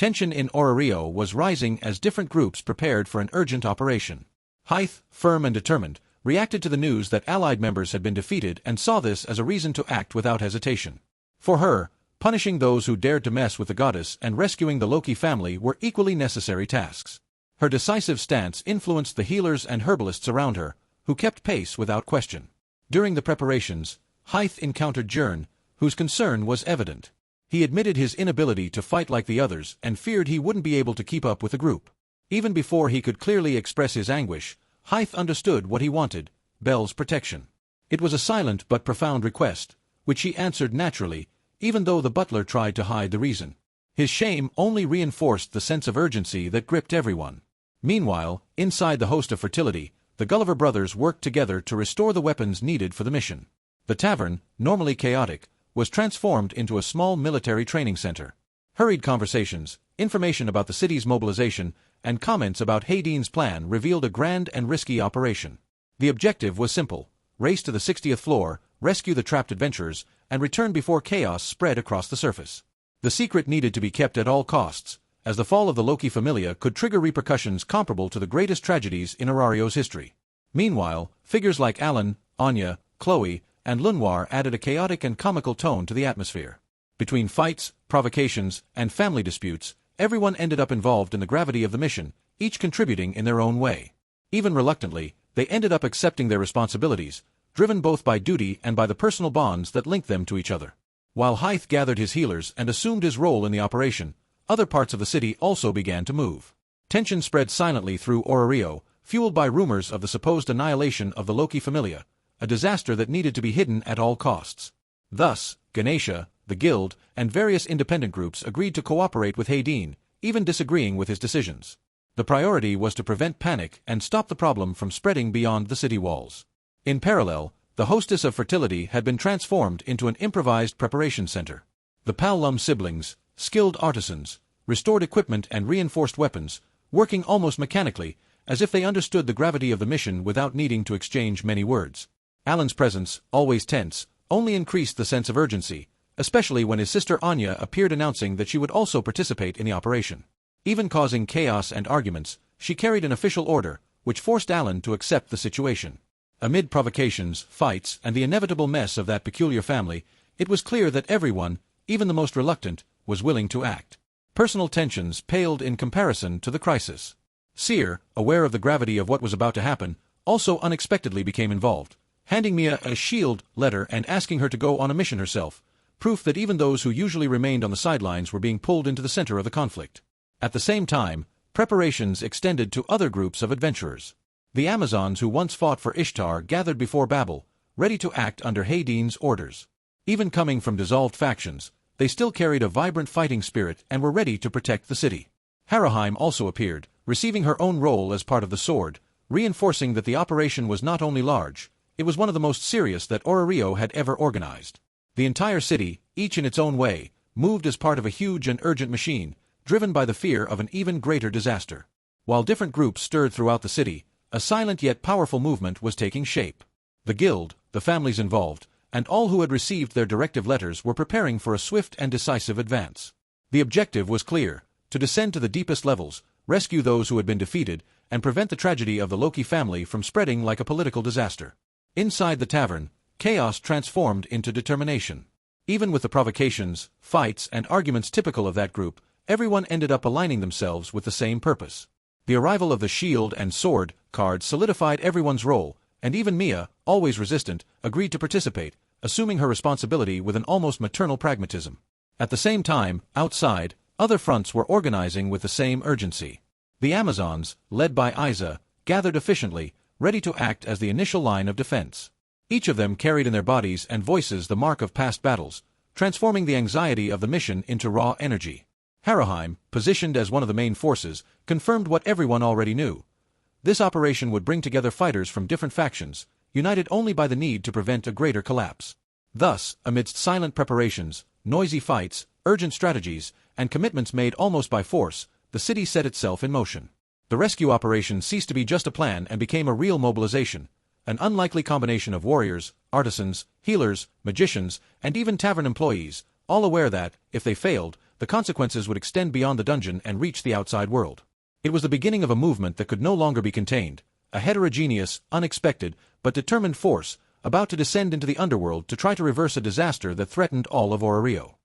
Tension in Orario was rising as different groups prepared for an urgent operation. Hythe, firm and determined, reacted to the news that Allied members had been defeated and saw this as a reason to act without hesitation. For her, punishing those who dared to mess with the goddess and rescuing the Loki family were equally necessary tasks. Her decisive stance influenced the healers and herbalists around her, who kept pace without question. During the preparations, Hythe encountered Jern, whose concern was evident. He admitted his inability to fight like the others and feared he wouldn't be able to keep up with the group. Even before he could clearly express his anguish, Hythe understood what he wanted: Belle's protection. It was a silent but profound request, which he answered naturally, even though the butler tried to hide the reason. His shame only reinforced the sense of urgency that gripped everyone. Meanwhile, inside the host of fertility, the Gulliver brothers worked together to restore the weapons needed for the mission. The tavern, normally chaotic, was transformed into a small military training center. Hurried conversations, information about the city's mobilization, and comments about Hadine's plan revealed a grand and risky operation. The objective was simple: race to the 60th floor, rescue the trapped adventurers, and return before chaos spread across the surface. The secret needed to be kept at all costs, as the fall of the Loki Familia could trigger repercussions comparable to the greatest tragedies in Orario's history. Meanwhile, figures like Alan, Anya, Chloe, and Lenoir added a chaotic and comical tone to the atmosphere. Between fights, provocations, and family disputes, everyone ended up involved in the gravity of the mission, each contributing in their own way. Even reluctantly, they ended up accepting their responsibilities, driven both by duty and by the personal bonds that linked them to each other. While Hythe gathered his healers and assumed his role in the operation, other parts of the city also began to move. Tension spread silently through Orario, fueled by rumors of the supposed annihilation of the Loki Familia, a disaster that needed to be hidden at all costs. Thus, Ganesha, the Guild, and various independent groups agreed to cooperate with Hadine, even disagreeing with his decisions. The priority was to prevent panic and stop the problem from spreading beyond the city walls. In parallel, the hostess of fertility had been transformed into an improvised preparation center. The Pallum siblings, skilled artisans, restored equipment and reinforced weapons, working almost mechanically, as if they understood the gravity of the mission without needing to exchange many words. Alan's presence, always tense, only increased the sense of urgency, especially when his sister Anya appeared announcing that she would also participate in the operation. Even causing chaos and arguments, she carried an official order, which forced Alan to accept the situation. Amid provocations, fights, and the inevitable mess of that peculiar family, it was clear that everyone, even the most reluctant, was willing to act. Personal tensions paled in comparison to the crisis. Seer, aware of the gravity of what was about to happen, also unexpectedly became involved, handing Mia a shield letter and asking her to go on a mission herself, proof that even those who usually remained on the sidelines were being pulled into the center of the conflict. At the same time, preparations extended to other groups of adventurers. The Amazons who once fought for Ishtar gathered before Babel, ready to act under Hadine's orders. Even coming from dissolved factions, they still carried a vibrant fighting spirit and were ready to protect the city. Haraheim also appeared, receiving her own role as part of the Sword, reinforcing that the operation was not only large, it was one of the most serious that Orario had ever organized. The entire city, each in its own way, moved as part of a huge and urgent machine, driven by the fear of an even greater disaster. While different groups stirred throughout the city, a silent yet powerful movement was taking shape. The Guild, the families involved, and all who had received their directive letters were preparing for a swift and decisive advance. The objective was clear: to descend to the deepest levels, rescue those who had been defeated, and prevent the tragedy of the Loki family from spreading like a political disaster. Inside the tavern, chaos transformed into determination. Even with the provocations, fights, and arguments typical of that group, everyone ended up aligning themselves with the same purpose. The arrival of the shield and sword cards solidified everyone's role, and even Mia, always resistant, agreed to participate, assuming her responsibility with an almost maternal pragmatism. At the same time, outside, other fronts were organizing with the same urgency. The Amazons, led by Isa, gathered efficiently, ready to act as the initial line of defense. Each of them carried in their bodies and voices the mark of past battles, transforming the anxiety of the mission into raw energy. Haraheim, positioned as one of the main forces, confirmed what everyone already knew. This operation would bring together fighters from different factions, united only by the need to prevent a greater collapse. Thus, amidst silent preparations, noisy fights, urgent strategies, and commitments made almost by force, the city set itself in motion. The rescue operation ceased to be just a plan and became a real mobilization, an unlikely combination of warriors, artisans, healers, magicians, and even tavern employees, all aware that, if they failed, the consequences would extend beyond the dungeon and reach the outside world. It was the beginning of a movement that could no longer be contained, a heterogeneous, unexpected, but determined force, about to descend into the underworld to try to reverse a disaster that threatened all of Orario.